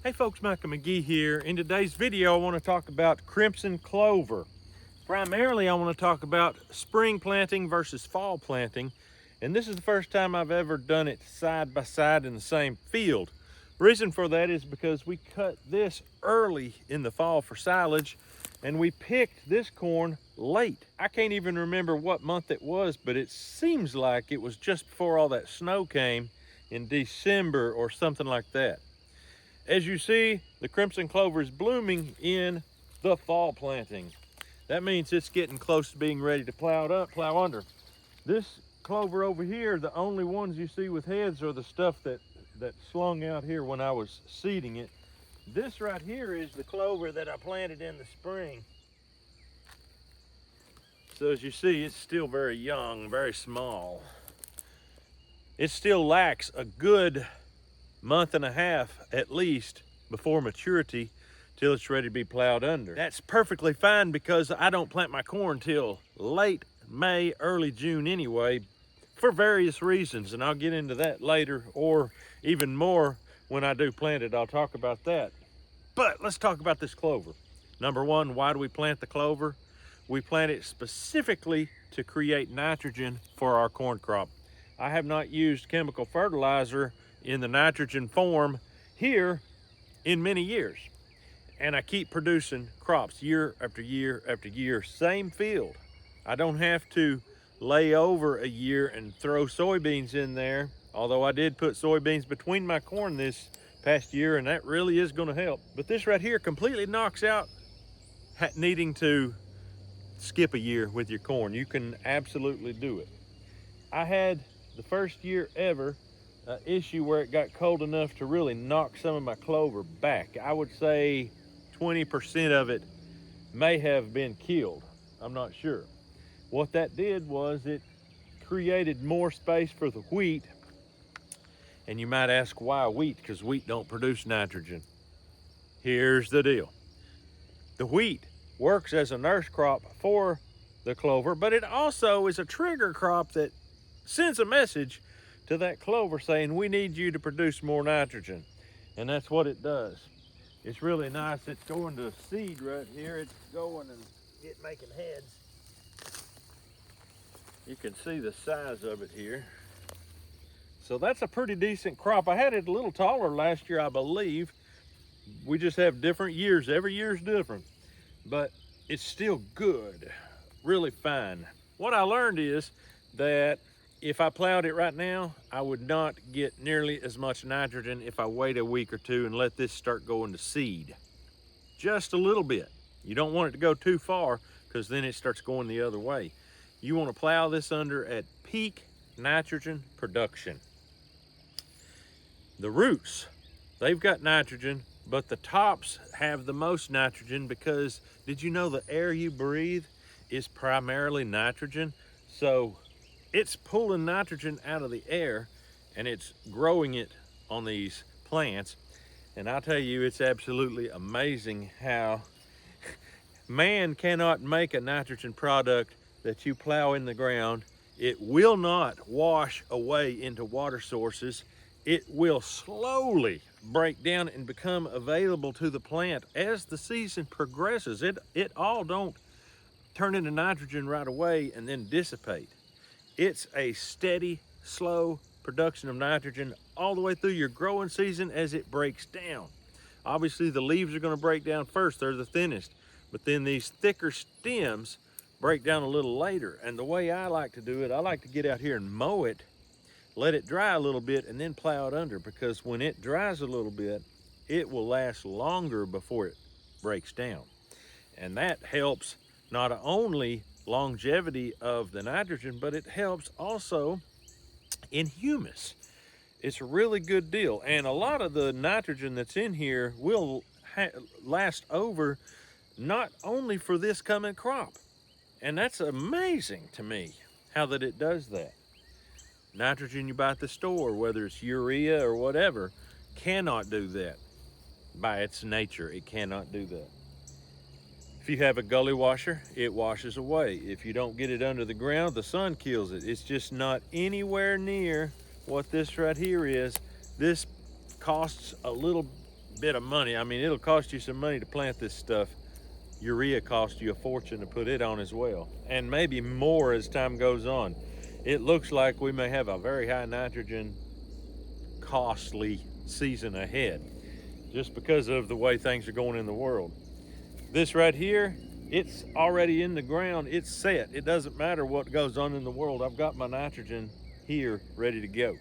Hey folks, Michael McGee here. In today's video, I want to talk about crimson clover. Primarily, I want to talk about spring planting versus fall planting. And this is the first time I've ever done it side by side in the same field. Reason for that is because we cut this early in the fall for silage, and we picked this corn late. I can't even remember what month it was, but it seems like it was just before all that snow came in December or something like that. As you see, the crimson clover is blooming in the fall planting. That means it's getting close to being ready to plow under. This clover over here, the only ones you see with heads are the stuff that slung out here when I was seeding it. This right here is the clover that I planted in the spring. So as you see, it's still very young, very small. It still lacks a good month and a half at least before maturity till it's ready to be plowed under. That's perfectly fine because I don't plant my corn till late May, early June anyway, for various reasons, and I'll get into that later, or even more when I do plant it. I'll talk about that. But let's talk about this clover. Number one, why do we plant the clover? We plant it specifically to create nitrogen for our corn crop. I have not used chemical fertilizer in the nitrogen form here in many years. And I keep producing crops year after year after year, same field. I don't have to lay over a year and throw soybeans in there, although I did put soybeans between my corn this past year, and that really is gonna help. But this right here completely knocks out needing to skip a year with your corn. You can absolutely do it. I had the first year ever issue where it got cold enough to really knock some of my clover back. I would say 20% of it may have been killed. I'm not sure. What that did was it created more space for the wheat. And you might ask, why wheat? Because wheat don't produce nitrogen. Here's the deal. The wheat works as a nurse crop for the clover, but it also is a trigger crop that sends a message to that clover saying, we need you to produce more nitrogen. And that's what it does. It's really nice. It's going to seed right here. It's going and making heads. You can see the size of it here. So that's a pretty decent crop. I had it a little taller last year, I believe. We just have different years. Every year's different, but it's still good, really fine. What I learned is that if I plowed it right now, I would not get nearly as much nitrogen if I wait a week or two and let this start going to seed. Just a little bit. You don't want it to go too far because then it starts going the other way. You want to plow this under at peak nitrogen production. The roots, they've got nitrogen, but the tops have the most nitrogen because did you know the air you breathe is primarily nitrogen? So it's pulling nitrogen out of the air and it's growing it on these plants. And I'll tell you, it's absolutely amazing how man cannot make a nitrogen product that you plow in the ground. It will not wash away into water sources. It will slowly break down and become available to the plant as the season progresses. It all don't turn into nitrogen right away and then dissipate. It's a steady, slow production of nitrogen all the way through your growing season as it breaks down. Obviously, the leaves are going to break down first. They're the thinnest. But then these thicker stems break down a little later. And the way I like to do it, I like to get out here and mow it, let it dry a little bit, and then plow it under, because when it dries a little bit, it will last longer before it breaks down. And that helps not only longevity of the nitrogen, but it helps also in humus. It's a really good deal. And a lot of the nitrogen that's in here will last over not only for this coming crop. And that's amazing to me how that it does that. Nitrogen you buy at the store, whether it's urea or whatever, cannot do that. By its nature, it cannot do that. If you have a gully washer, it washes away. If you don't get it under the ground, the sun kills it. It's just not anywhere near what this right here is. This costs a little bit of money. I mean, it'll cost you some money to plant this stuff. Urea costs you a fortune to put it on as well, and maybe more as time goes on. It looks like we may have a very high nitrogen costly season ahead just because of the way things are going in the world. This right here, it's already in the ground, it's set. It doesn't matter what goes on in the world. I've got my nitrogen here ready to go.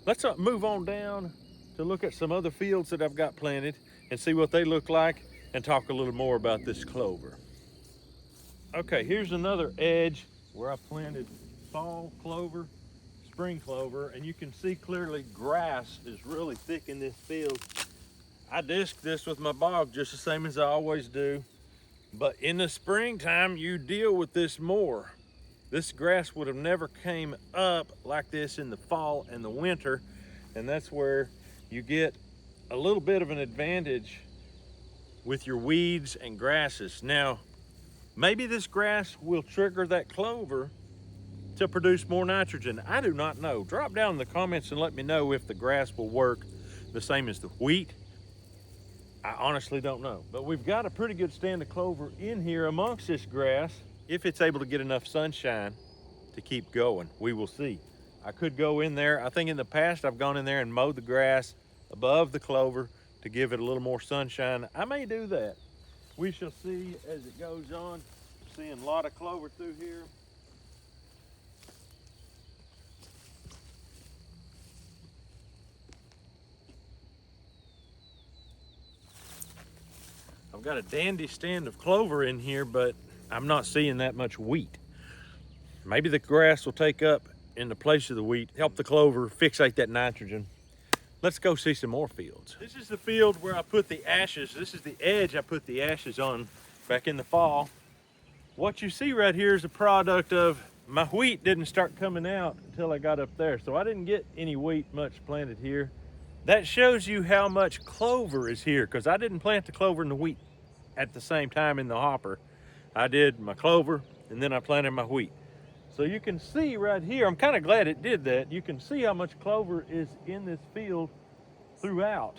Let's move on down to look at some other fields that I've got planted and see what they look like and talk a little more about this clover. Okay, here's another edge where I planted fall clover, spring clover, and you can see clearly grass is really thick in this field. I disc this with my bog just the same as I always do, but in the springtime you deal with this more. This grass would have never came up like this in the fall and the winter, and that's where you get a little bit of an advantage with your weeds and grasses. Now, maybe this grass will trigger that clover to produce more nitrogen. I do not know. Drop down in the comments and let me know if the grass will work the same as the wheat. I honestly don't know, but we've got a pretty good stand of clover in here amongst this grass. If it's able to get enough sunshine to keep going, we will see. I could go in there. I think in the past I've gone in there and mowed the grass above the clover to give it a little more sunshine. I may do that. We shall see as it goes on. I'm seeing a lot of clover through here. I've got a dandy stand of clover in here, but I'm not seeing that much wheat. Maybe the grass will take up in the place of the wheat, help the clover fixate that nitrogen. Let's go see some more fields. This is the field where I put the ashes. This is the edge I put the ashes on back in the fall. What you see right here is a product of my wheat didn't start coming out until I got up there. So I didn't get any wheat much planted here. That shows you how much clover is here, because I didn't plant the clover and the wheat at the same time in the hopper. I did my clover and then I planted my wheat. So you can see right here, I'm kind of glad it did that. You can see how much clover is in this field throughout.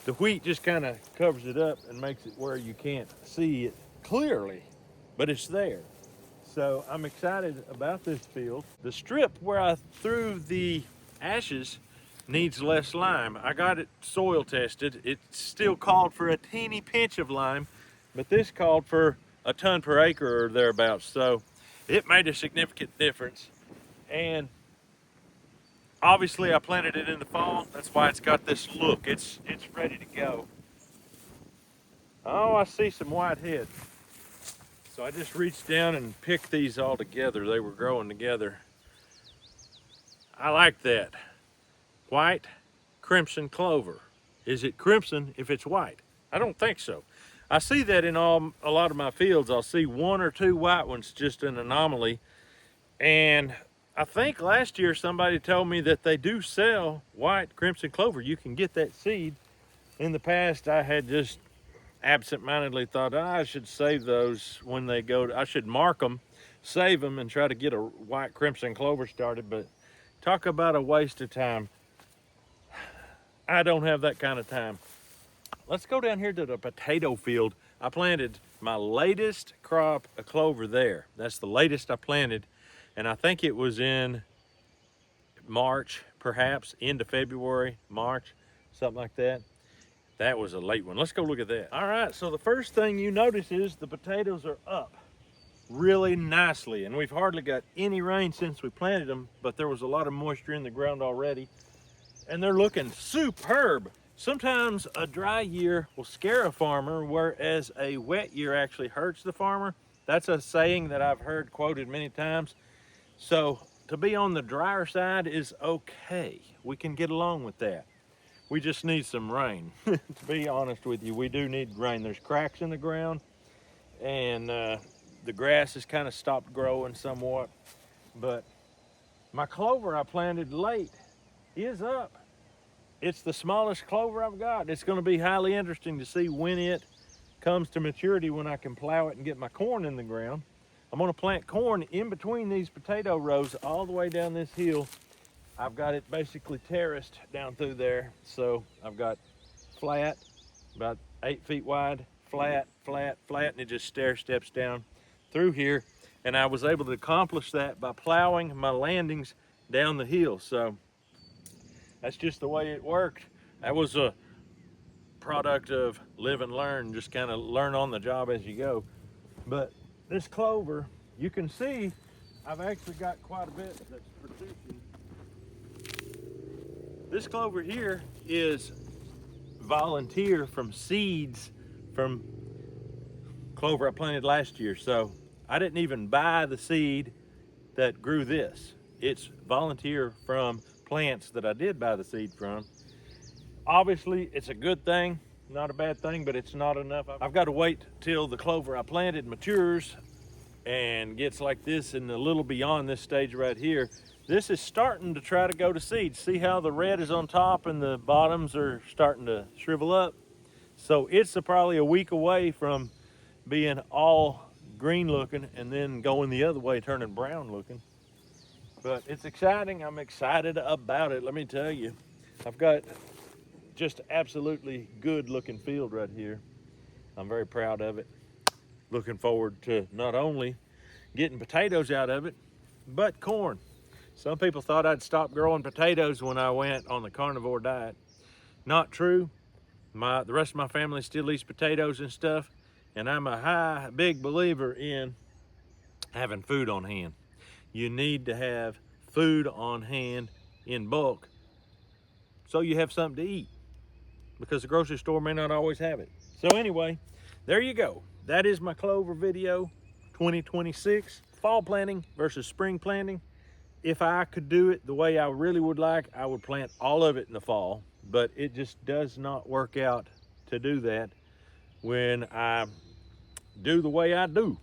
The wheat just kind of covers it up and makes it where you can't see it clearly, but it's there. So I'm excited about this field. The strip where I threw the ashes needs less lime. I got it soil tested. It still called for a teeny pinch of lime, but this called for a ton per acre or thereabouts. So it made a significant difference. And obviously I planted it in the fall. That's why it's got this look. It's ready to go. Oh, I see some white heads. So I just reached down and picked these all together. They were growing together. I like that. White crimson clover. Is it crimson if it's white? I don't think so. I see that in a lot of my fields. I'll see one or two white ones, just an anomaly. And I think last year somebody told me that they do sell white crimson clover. You can get that seed. In the past, I had just absent-mindedly thought, I should save those when they go. I should mark them, save them, and try to get a white crimson clover started. But talk about a waste of time. I don't have that kind of time. Let's go down here to the potato field. I planted my latest crop of clover there. That's the latest I planted. And I think it was in March, perhaps, end of February, March, something like that. That was a late one. Let's go look at that. All right, so the first thing you notice is the potatoes are up really nicely. And we've hardly got any rain since we planted them, but there was a lot of moisture in the ground already. And they're looking superb. Sometimes a dry year will scare a farmer, whereas a wet year actually hurts the farmer. That's a saying that I've heard quoted many times. So to be on the drier side is okay. We can get along with that. We just need some rain. To be honest with you, we do need rain. There's cracks in the ground, and the grass has kind of stopped growing somewhat. But my clover I planted late is up. It's the smallest clover I've got. It's going to be highly interesting to see when it comes to maturity, when I can plow it and get my corn in the ground. I'm going to plant corn in between these potato rows all the way down this hill. I've got it basically terraced down through there, so I've got flat, about 8 feet wide, flat, flat, flat, and it just stair steps down through here. And I was able to accomplish that by plowing my landings down the hill. So that's just the way it worked. That was a product of live and learn, just kind of learn on the job as you go. But this clover, you can see I've actually got quite a bit that's producing. This clover here is volunteer from seeds from clover I planted last year. So I didn't even buy the seed that grew this. It's volunteer from plants that I did buy the seed from. Obviously, it's a good thing, not a bad thing, but it's not enough. I've got to wait till the clover I planted matures and gets like this and a little beyond this stage right here. This is starting to try to go to seed. See how the red is on top and the bottoms are starting to shrivel up? So it's probably a week away from being all green looking and then going the other way, turning brown looking. But it's exciting. I'm excited about it. Let me tell you, I've got just absolutely good looking field right here. I'm very proud of it. Looking forward to not only getting potatoes out of it, but corn. Some people thought I'd stop growing potatoes when I went on the carnivore diet. Not true. The rest of my family still eats potatoes and stuff, and I'm a big believer in having food on hand. You need to have food on hand in bulk so you have something to eat, because the grocery store may not always have it. So anyway, there you go. That is my clover video 2026, fall planting versus spring planting. If I could do it the way I really would like, I would plant all of it in the fall, but it just does not work out to do that when I do the way I do.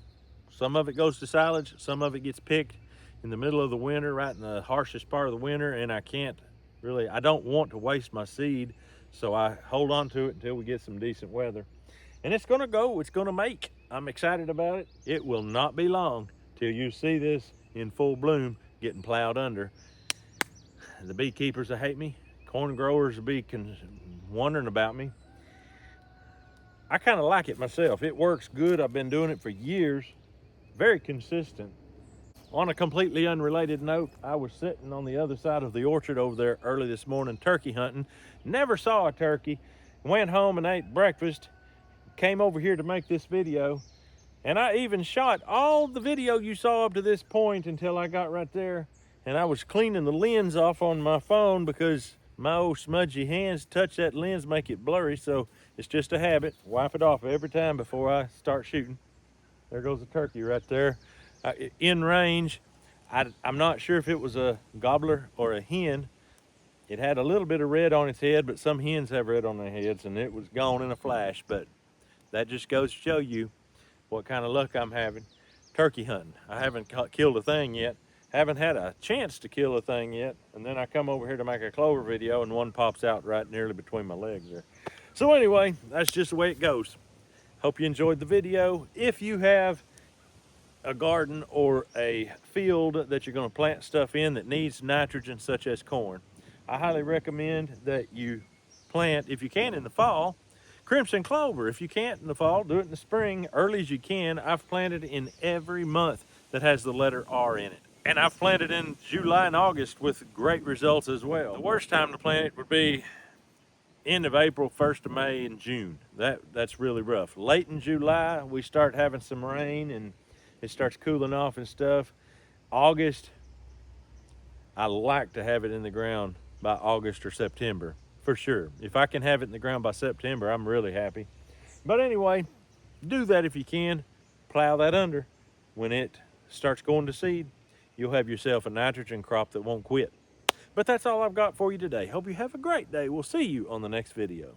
Some of it goes to silage, some of it gets picked in the middle of the winter, right in the harshest part of the winter, and I don't want to waste my seed, so I hold on to it until we get some decent weather. And it's gonna go, it's gonna make. I'm excited about it. It will not be long till you see this in full bloom getting plowed under. The beekeepers will hate me. Corn growers will be wondering about me. I kind of like it myself. It works good. I've been doing it for years. Very consistent. On a completely unrelated note, I was sitting on the other side of the orchard over there early this morning turkey hunting. Never saw a turkey. Went home and ate breakfast. Came over here to make this video. And I even shot all the video you saw up to this point until I got right there. And I was cleaning the lens off on my phone because my old smudgy hands touch that lens, make it blurry. So it's just a habit. Wipe it off every time before I start shooting. There goes the turkey right there. In range. I'm not sure if it was a gobbler or a hen. It had a little bit of red on its head, but some hens have red on their heads, and it was gone in a flash. But that just goes to show you what kind of luck I'm having turkey hunting. I haven't killed a thing yet. Haven't had a chance to kill a thing yet. And then I come over here to make a clover video and one pops out right nearly between my legs there. So anyway, that's just the way it goes. Hope you enjoyed the video. If you have a garden or a field that you're going to plant stuff in that needs nitrogen, such as corn, I highly recommend that you plant, if you can in the fall, crimson clover. If you can't in the fall, do it in the spring, early as you can. I've planted in every month that has the letter R in it. And I've planted in July and August with great results as well. The worst time to plant it would be end of April, 1st of May, and June. That's really rough. Late in July, we start having some rain and it starts cooling off and stuff. August, I like to have it in the ground by August or September, for sure. If I can have it in the ground by September, I'm really happy. But anyway, do that if you can. Plow that under. When it starts going to seed, you'll have yourself a nitrogen crop that won't quit. But that's all I've got for you today. Hope you have a great day. We'll see you on the next video.